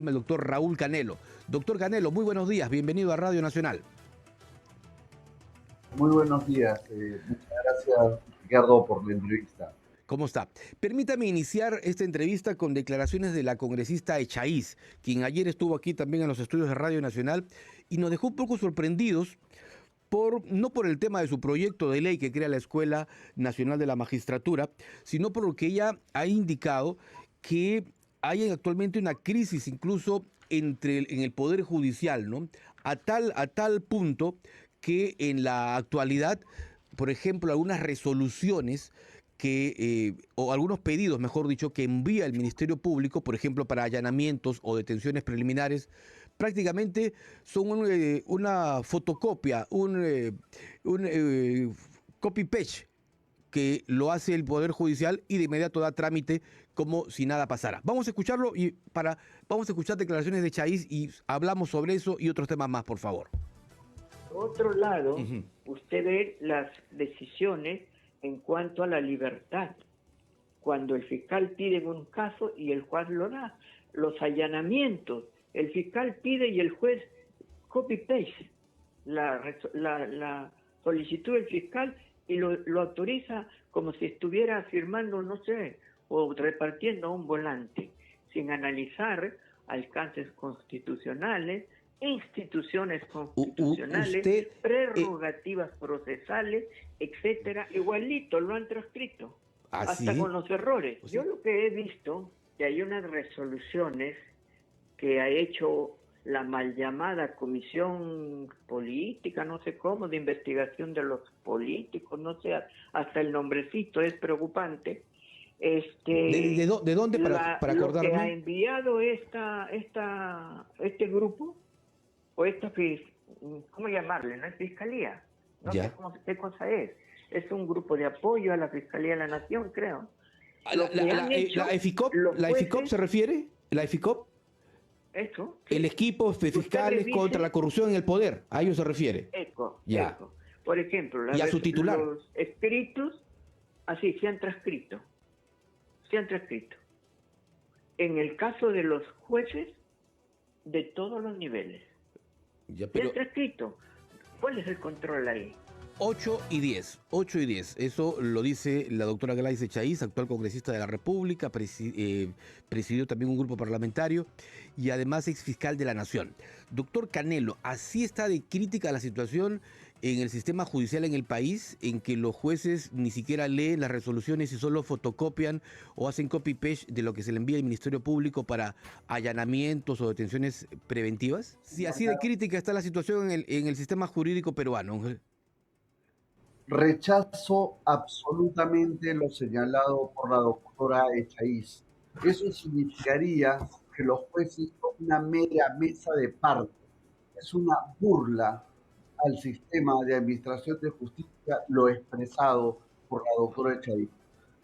el doctor Raúl Canelo. Doctor Canelo, muy buenos días, bienvenido a Radio Nacional. Muy buenos días. Muchas gracias, Ricardo, por la entrevista. ¿Cómo está? Permítame iniciar esta entrevista con declaraciones de la congresista Echaíz, quien ayer estuvo aquí también en los estudios de Radio Nacional y nos dejó un poco sorprendidos no por el tema de su proyecto de ley que crea la Escuela Nacional de la Magistratura, sino por lo que ella ha indicado que hay actualmente una crisis incluso en el Poder Judicial, ¿no? A tal punto que en la actualidad, por ejemplo, algunas resoluciones o algunos pedidos, mejor dicho, que envía el Ministerio Público, por ejemplo, para allanamientos o detenciones preliminares, prácticamente son una fotocopia, un copy-paste que lo hace el Poder Judicial y de inmediato da trámite como si nada pasara. Vamos a escucharlo vamos a escuchar declaraciones de Chaís y hablamos sobre eso y otros temas más, por favor. Por otro lado, usted ve las decisiones en cuanto a la libertad. Cuando el fiscal pide un caso y el juez lo da, los allanamientos, el fiscal pide y el juez copy-paste la solicitud del fiscal y lo autoriza como si estuviera firmando, no sé, o repartiendo un volante, sin analizar alcances constitucionales, instituciones constitucionales, prerrogativas procesales, etcétera. Igualito lo han transcrito, hasta con los errores. Yo lo que he visto, que hay unas resoluciones que ha hecho la mal llamada Comisión Política, no sé cómo, de investigación de los políticos, no sé, hasta el nombrecito es preocupante. ¿De dónde para acordarme? Lo que ha enviado este grupo, o ¿cómo llamarle? No es fiscalía, no sé qué cosa es. Es un grupo de apoyo a la Fiscalía de la Nación, creo. ¿La EFICOP se refiere? ¿La EFICOP? Eso. Sí. El equipo de fiscales contra la corrupción en el poder, a ello se refiere. Eco. Por ejemplo, y a su titular. Los escritos, así, se han transcrito. En el caso de los jueces de todos los niveles. Se han transcrito. ¿Cuál es el control ahí? 8 y 10. Eso lo dice la doctora Gladys Echaíz, actual congresista de la República, presidió también un grupo parlamentario y además ex fiscal de la Nación. Doctor Canelo, ¿así está de crítica la situación en el sistema judicial en el país, en que los jueces ni siquiera leen las resoluciones y solo fotocopian o hacen copy-paste de lo que se le envía al Ministerio Público para allanamientos o detenciones preventivas? Si así de crítica está la situación en el sistema jurídico peruano. Rechazo absolutamente lo señalado por la doctora Echaíz. Eso significaría que los jueces son una mera mesa de parte. Es una burla al sistema de administración de justicia lo expresado por la doctora Echaíz.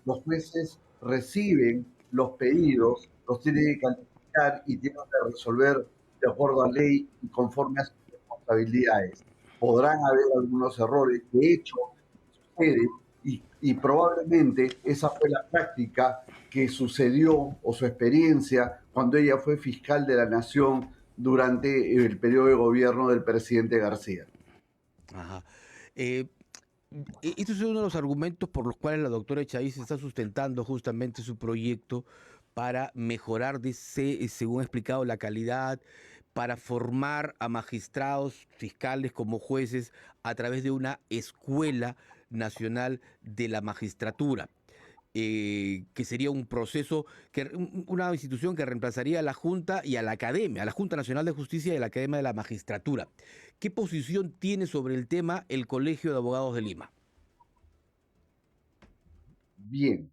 Los jueces reciben los pedidos, los tienen que calificar y tienen que resolver de acuerdo a ley y conforme a sus responsabilidades. Podrán haber algunos errores, de hecho, y probablemente esa fue la práctica que sucedió o su experiencia cuando ella fue fiscal de la Nación durante el periodo de gobierno del presidente García. Ajá. Este es uno de los argumentos por los cuales la doctora Echaíz está sustentando justamente su proyecto para mejorar, según ha explicado, la calidad, para formar a magistrados, fiscales como jueces a través de una escuela nacional de la magistratura. Que sería un proceso, una institución que reemplazaría a la Junta y a la Academia, a la Junta Nacional de Justicia y a la Academia de la Magistratura. ¿Qué posición tiene sobre el tema el Colegio de Abogados de Lima? Bien.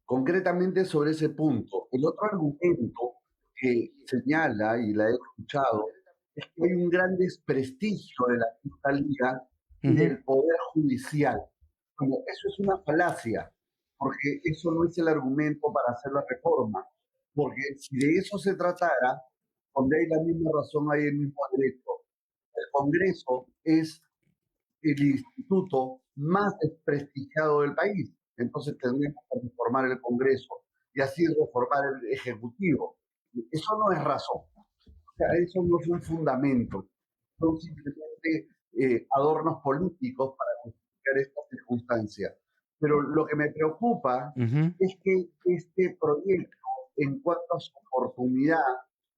Concretamente sobre ese punto, el otro argumento que señala, y la he escuchado, es que hay un gran desprestigio de la Fiscalía y del Poder Judicial. Como eso es una falacia, porque eso no es el argumento para hacer la reforma, porque si de eso se tratara, donde hay la misma razón hay el mismo derecho. El Congreso es el instituto más desprestigiado del país. Entonces tendríamos que reformar el Congreso y así reformar el Ejecutivo. Eso no es razón. O sea, eso no es un fundamento. Son simplemente adornos políticos para justificar esta circunstancia. Pero lo que me preocupa es que este proyecto, en cuanto a su oportunidad,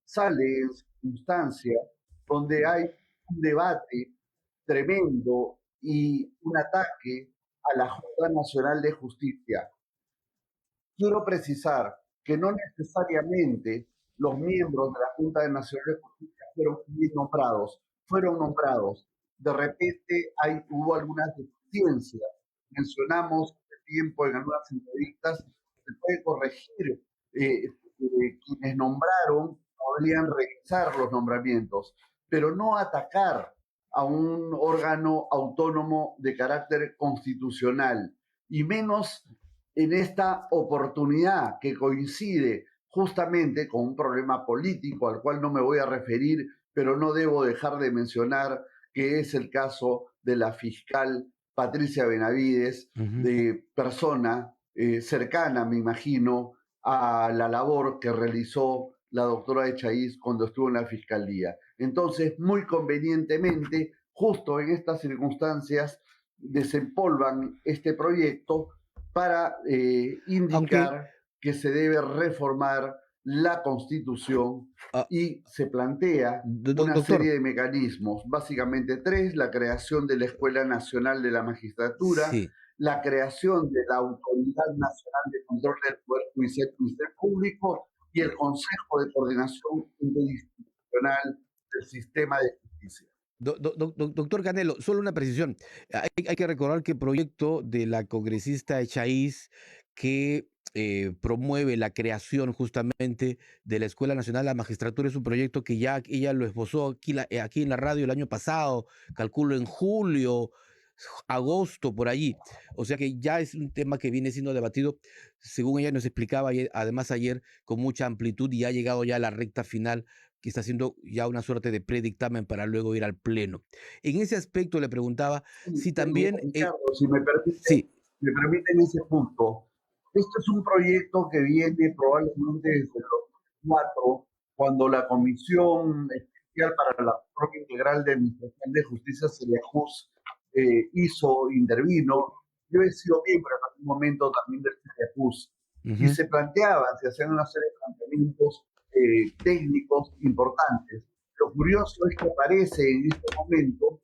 sale en circunstancias donde hay un debate tremendo y un ataque a la Junta Nacional de Justicia. Quiero precisar que no necesariamente los miembros de la Junta Nacional de Justicia fueron nombrados. De repente hubo algunas deficiencias. Mencionamos hace tiempo en algunas entrevistas, se puede corregir, quienes nombraron podrían revisar los nombramientos, pero no atacar a un órgano autónomo de carácter constitucional, y menos en esta oportunidad que coincide justamente con un problema político al cual no me voy a referir, pero no debo dejar de mencionar que es el caso de la fiscal Patricia Benavides, de persona cercana, me imagino, a la labor que realizó la doctora Echaiz cuando estuvo en la fiscalía. Entonces, muy convenientemente, justo en estas circunstancias, desempolvan este proyecto para indicar que se debe reformar la Constitución y se plantea una serie de mecanismos, básicamente 3: la creación de la Escuela Nacional de la Magistratura, la creación de la Autoridad Nacional de Control del Poder Judicial y Ministerio Público y el Consejo de Coordinación Interinstitucional del Sistema de Justicia. Doctor Canelo, solo una precisión. Hay que recordar que el proyecto de la congresista Echaiz que promueve la creación justamente de la Escuela Nacional de la Magistratura es un proyecto que ya ella lo esbozó aquí en la radio el año pasado, calculo en julio, agosto, por allí. O sea que ya es un tema que viene siendo debatido, según ella nos explicaba además ayer, con mucha amplitud, y ha llegado ya a la recta final, que está haciendo ya una suerte de predictamen para luego ir al pleno. En ese aspecto le preguntaba si también... Ricardo, si me permiten ese punto. Esto es un proyecto que viene probablemente desde el 2004, cuando la Comisión Especial para la Reforma Integral de Administración de Justicia, CELEAJUS, intervino. Yo he sido miembro en algún momento también del CELEAJUS, y se hacían una serie de planteamientos técnicos importantes. Lo curioso es que aparece en este momento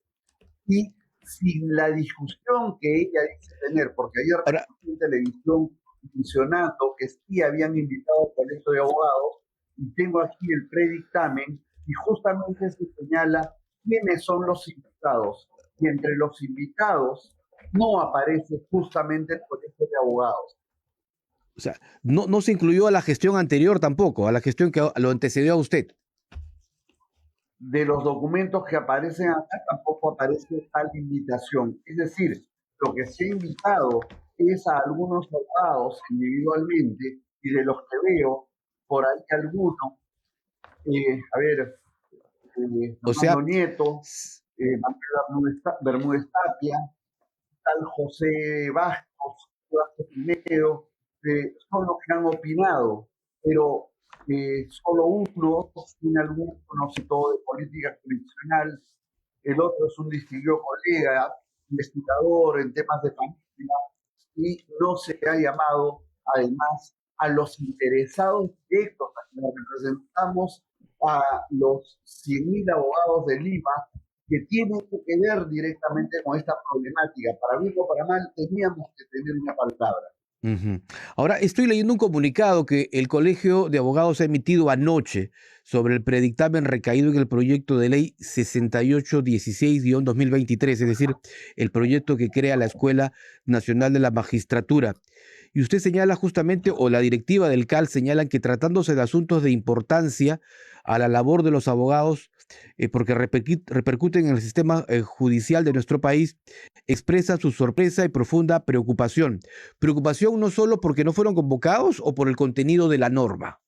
y sin la discusión que ella dice tener, porque ayer en televisión mencionando que sí habían invitado al Colegio de Abogados, y tengo aquí el predictamen, y justamente se señala quiénes son los invitados, y entre los invitados no aparece justamente el Colegio de Abogados. O sea, no se incluyó a la gestión anterior tampoco, a la gestión que lo antecedió a usted. De los documentos que aparecen acá tampoco aparece tal invitación. Es decir, lo que se ha invitado es a algunos abogados individualmente, y de los que veo por ahí alguno, Fernando Nieto, Manuel Bermúdez Tapia, tal José Bastos, Pinero, son los que han opinado, pero solo uno tiene algún conocimiento de política jurisdiccional, el otro es un distinguido colega, investigador en temas de familia, y no se ha llamado además a los interesados directos, a quienes representamos a los 100.000 abogados de Lima que tienen que ver directamente con esta problemática. Para bien o para mal, teníamos que tener una palabra. Ahora, estoy leyendo un comunicado que el Colegio de Abogados ha emitido anoche sobre el predictamen recaído en el proyecto de ley 6816-2023, es decir, el proyecto que crea la Escuela Nacional de la Magistratura. Y usted señala justamente, o la directiva del CAL señala, que tratándose de asuntos de importancia a la labor de los abogados, porque repercuten en el sistema judicial de nuestro país, expresa su sorpresa y profunda preocupación. Preocupación no solo porque no fueron convocados o por el contenido de la norma.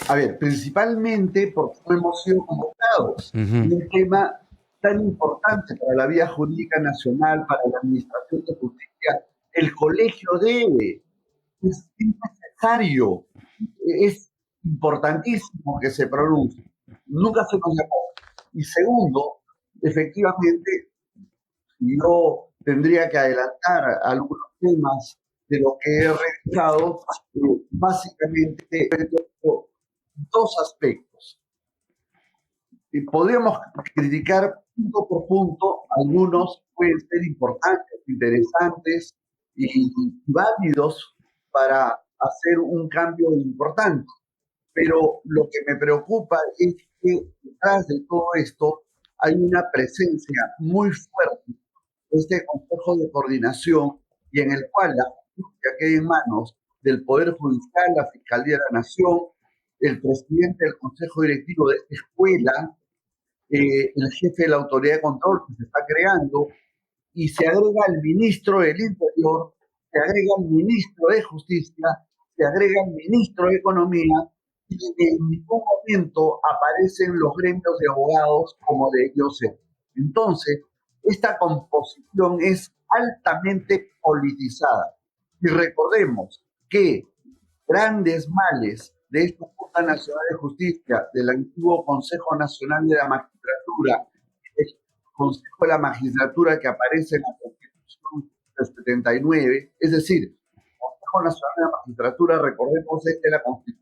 A ver, principalmente porque no hemos sido convocados. Un tema tan importante para la vía jurídica nacional, para la administración de justicia, el colegio debe, es necesario, es importantísimo que se pronuncie. Nunca se nos llamó. Y segundo, efectivamente, yo tendría que adelantar algunos temas de lo que he realizado, básicamente dos aspectos. Podríamos criticar punto por punto, algunos pueden ser importantes, interesantes y válidos para hacer un cambio importante, pero lo que me preocupa es que detrás de todo esto hay una presencia muy fuerte de este Consejo de Coordinación y en el cual la justicia queda en manos del Poder Judicial, la Fiscalía de la Nación, el presidente del Consejo Directivo de esta escuela, el jefe de la Autoridad de Control que se está creando, y se agrega el ministro del Interior, se agrega el ministro de Justicia, se agrega el ministro de Economía, y en ningún momento aparecen los gremios de abogados como de ellos ser. Entonces, esta composición es altamente politizada. Y recordemos que grandes males de esta Junta Nacional de Justicia, del antiguo Consejo Nacional de la Magistratura, el Consejo de la Magistratura que aparece en la Constitución del 79, es decir, el Consejo Nacional de la Magistratura, recordemos, es de la Constitución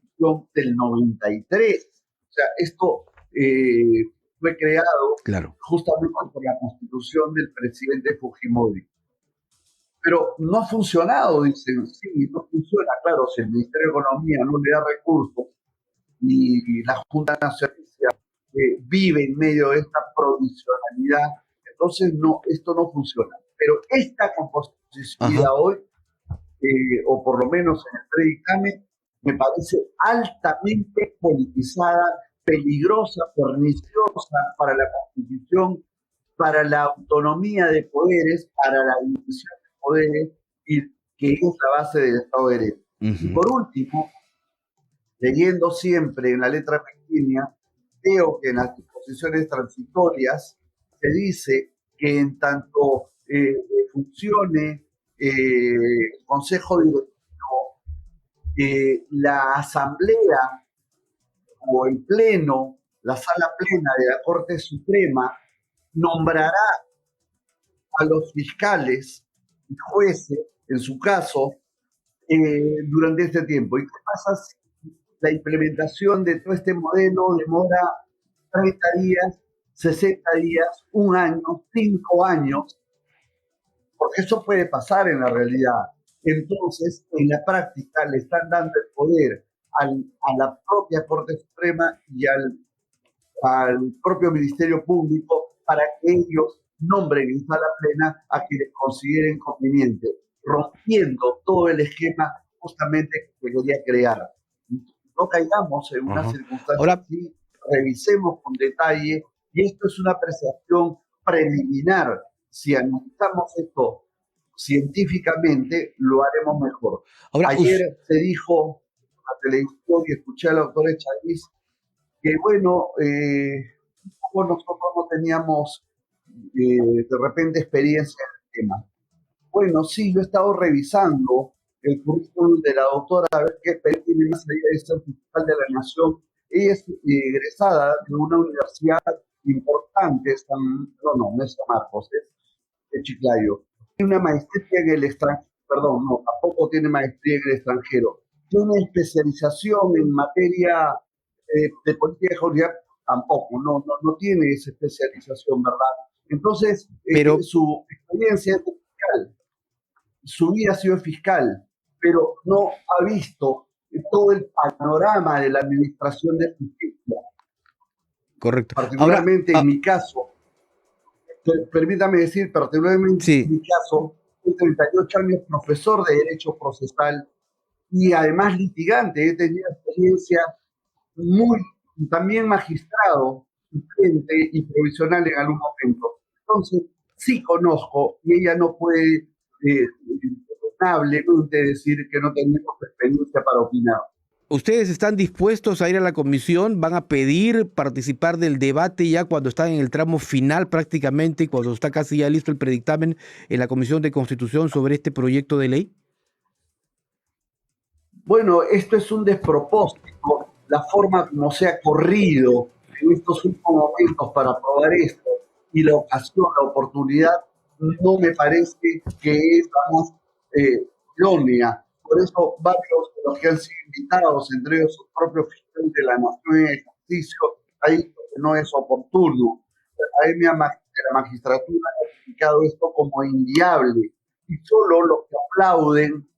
del 93. O sea, esto fue creado justamente por la Constitución del presidente Fujimori. Pero no ha funcionado, dicen, sí, no funciona, claro, si el Ministerio de Economía no le da recursos y la Junta Nacional vive en medio de esta provisionalidad, entonces no, esto no funciona. Pero esta composición hoy, o por lo menos en el predictamen, me parece altamente politizada, peligrosa, perniciosa para la Constitución, para la autonomía de poderes, para la división de poderes, y que es la base del Estado de Derecho. Y por último, leyendo siempre en la letra pequeña, veo que en las disposiciones transitorias se dice que en tanto funcione el Consejo Directivo, la Asamblea o el Pleno, la Sala Plena de la Corte Suprema, nombrará a los fiscales y jueces, en su caso, durante este tiempo. ¿Y qué pasa si la implementación de todo este modelo demora 30 días, 60 días, un año, 5 años? Porque eso puede pasar en la realidad. Entonces, en la práctica, le están dando el poder a la propia Corte Suprema y al propio Ministerio Público para que ellos nombren en sala plena a quienes consideren conveniente, rompiendo todo el esquema justamente que quería crear. No caigamos en una circunstancia así, revisemos con detalle, y esto es una apreciación preliminar. Si analizamos esto científicamente, lo haremos mejor. Ayer se dijo en la televisión y escuché al doctor Echagüís que, bueno, nosotros no teníamos de repente experiencia en el tema. Bueno, sí, yo he estado revisando el currículum de la doctora a ver qué experiencia tiene más allá de ser fiscal de la Nación. Ella es egresada de una universidad importante, no es San Marcos, es de Chiclayo. Tiene una maestría en el extranjero, perdón, no, tampoco tiene maestría en el extranjero. Tiene una especialización en materia de política de seguridad, tampoco, no tiene esa especialización, ¿verdad? Entonces, su experiencia es fiscal, su vida ha sido fiscal, pero no ha visto todo el panorama de la administración de justicia. Correcto. Particularmente en mi caso, permítame decir, particularmente en mi caso, soy 38 años profesor de Derecho Procesal y además litigante. He tenido experiencia también magistrado, suplente y provisional en algún momento. Entonces, sí conozco, y ella no puede decir que no tenemos experiencia para opinar. ¿Ustedes están dispuestos a ir a la comisión? ¿Van a pedir participar del debate ya cuando están en el tramo final prácticamente y cuando está casi ya listo el predictamen en la Comisión de Constitución sobre este proyecto de ley? Bueno, esto es un despropósito, la forma como se ha corrido en estos últimos momentos para aprobar esto y la ocasión, la oportunidad, no me parece que es la más idónea. Por eso varios de los que han sido invitados, entre ellos su propio fiscal de la Nación en ejercicio, ha dicho que no es oportuno. La Academia de la Magistratura ha explicado esto como inviable y solo los que aplauden,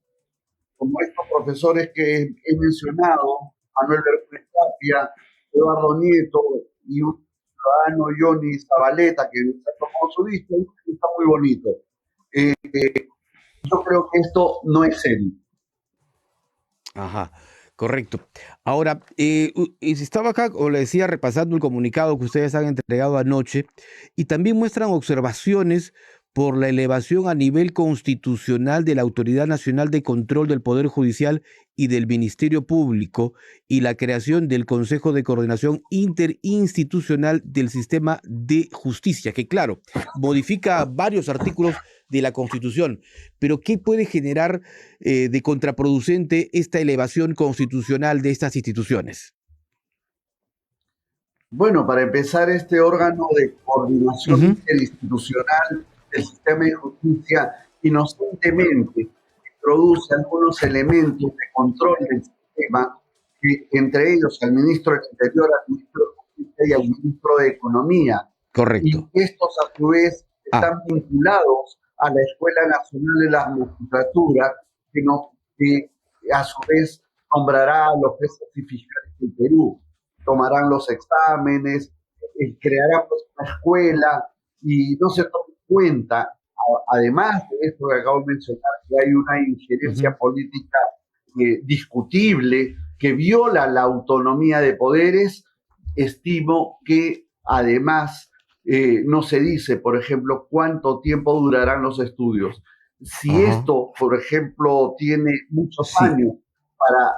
como estos profesores que he mencionado, Manuel Bermúdez Tapia, Eduardo Nieto y un ciudadano, Johnny Zabaleta, que está tomando su disco, está muy bonito. Yo creo que esto no es serio. Ajá, correcto. Ahora, estaba acá, o le decía, repasando el comunicado que ustedes han entregado anoche, y también muestran observaciones por la elevación a nivel constitucional de la Autoridad Nacional de Control del Poder Judicial y del Ministerio Público y la creación del Consejo de Coordinación Interinstitucional del Sistema de Justicia, que claro, modifica varios artículos de la Constitución. Pero ¿qué puede generar de contraproducente esta elevación constitucional de estas instituciones? Bueno, para empezar, este órgano de coordinación interinstitucional del sistema de justicia inocentemente introduce algunos elementos de control del sistema, que, entre ellos al ministro del Interior, al ministro de Justicia y al ministro de Economía. Correcto. Y estos, a su vez, están vinculados a la Escuela Nacional de la Magistratura, que a su vez nombrará a los jueces y fiscales del Perú. Tomarán los exámenes, creará pues una escuela y no se toma en cuenta, además de esto que acabo de mencionar, que hay una injerencia política discutible que viola la autonomía de poderes. Estimo que además no se dice, por ejemplo, cuánto tiempo durarán los estudios. Si esto, por ejemplo, tiene muchos años para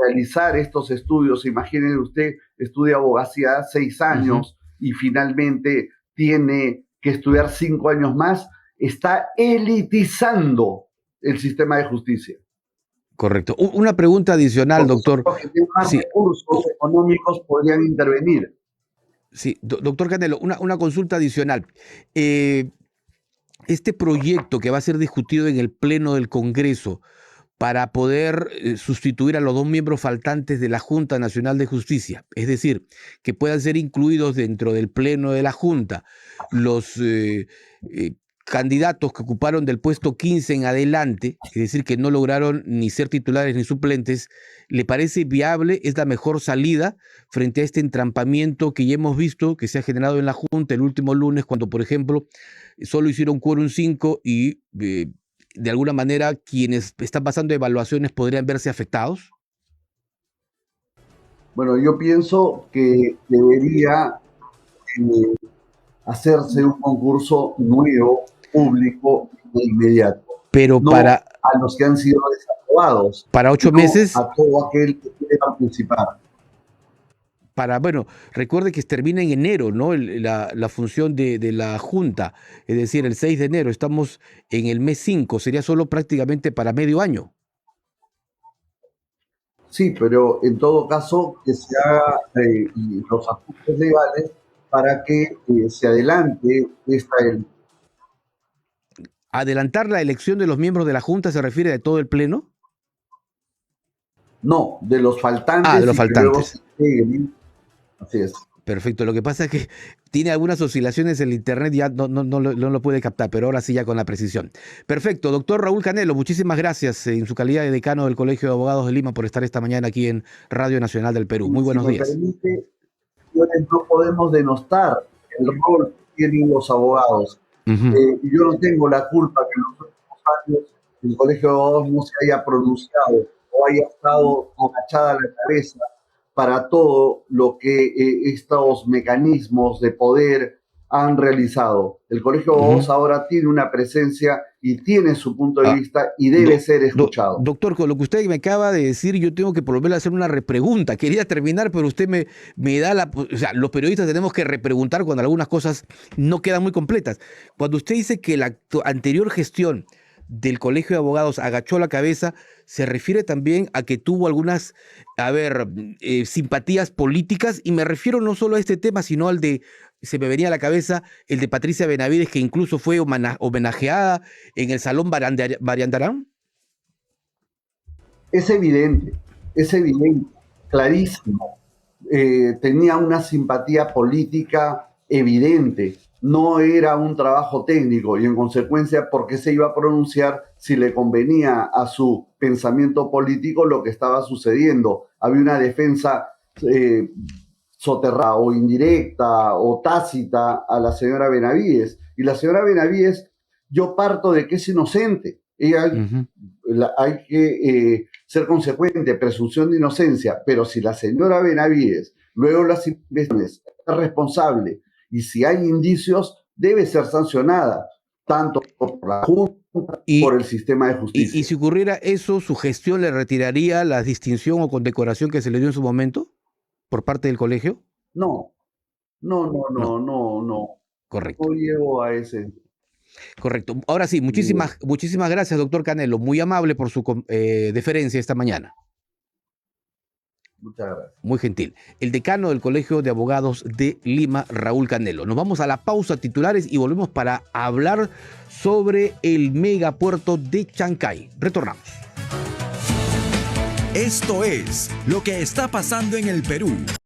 realizar estos estudios, imagínense usted, estudia abogacía 6 años y finalmente tiene que estudiar 5 años más, está elitizando el sistema de justicia. Correcto. Una pregunta adicional, doctor. Los que tienen más recursos económicos podrían intervenir. Sí, doctor Canelo, una consulta adicional. Este proyecto que va a ser discutido en el Pleno del Congreso para poder sustituir a los 2 miembros faltantes de la Junta Nacional de Justicia, es decir, que puedan ser incluidos dentro del Pleno de la Junta los candidatos que ocuparon del puesto 15 en adelante, es decir, que no lograron ni ser titulares ni suplentes, ¿le parece viable? ¿Es la mejor salida frente a este entrampamiento que ya hemos visto que se ha generado en la Junta el último lunes, cuando, por ejemplo, solo hicieron quórum 5 y de alguna manera quienes están pasando evaluaciones podrían verse afectados? Bueno, yo pienso que debería hacerse un concurso nuevo, público e inmediato. Pero no para a los que han sido desaprobados. Para 8 meses. A todo aquel que quiere participar. Bueno, recuerde que termina en enero, ¿no? La función de la Junta, es decir, el 6 de enero, estamos en el mes 5, sería solo prácticamente para medio año. Sí, pero en todo caso que se haga los ajustes legales para que se adelante esta elección. ¿Adelantar la elección de los miembros de la Junta se refiere de todo el Pleno? No, de los faltantes. De los faltantes. Así es. Perfecto. Lo que pasa es que tiene algunas oscilaciones en el internet, ya no lo puede captar, pero ahora sí ya con la precisión. Perfecto. Doctor Raúl Canelo, muchísimas gracias en su calidad de decano del Colegio de Abogados de Lima por estar esta mañana aquí en Radio Nacional del Perú. Muy buenos días. Permite, no podemos denostar el rol que tienen los abogados. Yo no tengo la culpa que en los últimos años el Colegio de Abogados no se haya pronunciado o haya estado agachada la cabeza para todo lo que estos mecanismos de poder han realizado. El Colegio de Abogados ahora tiene una presencia y tiene su punto de vista y debe ser escuchado. Doctor, con lo que usted me acaba de decir, yo tengo que volver a hacer una repregunta. Quería terminar, pero usted me da o sea, los periodistas tenemos que repreguntar cuando algunas cosas no quedan muy completas. Cuando usted dice que la anterior gestión del Colegio de Abogados agachó la cabeza, se refiere también a que tuvo algunas, simpatías políticas, y me refiero no solo a este tema, sino al de, se me venía a la cabeza, el de Patricia Benavides, que incluso fue homenajeada en el Salón Barriandarán. Es evidente, clarísimo. Tenía una simpatía política evidente, no era un trabajo técnico y en consecuencia, ¿por qué se iba a pronunciar si le convenía a su pensamiento político lo que estaba sucediendo? Había una defensa soterrada o indirecta o tácita a la señora Benavides, y la señora Benavides, yo parto de que es inocente. Ella, hay que ser consecuente, presunción de inocencia, pero si la señora Benavides luego las investigaciones es responsable y si hay indicios, debe ser sancionada, tanto por la Junta como por el sistema de justicia. Y si ocurriera eso, ¿su gestión le retiraría la distinción o condecoración que se le dio en su momento por parte del colegio? No. Correcto. No llego a ese. Correcto. Ahora sí, muchísimas gracias, doctor Canelo. Muy amable por su deferencia esta mañana. Muchas gracias. Muy gentil. El decano del Colegio de Abogados de Lima, Raúl Canelo. Nos vamos a la pausa, titulares, y volvemos para hablar sobre el megapuerto de Chancay. Retornamos. Esto es lo que está pasando en el Perú.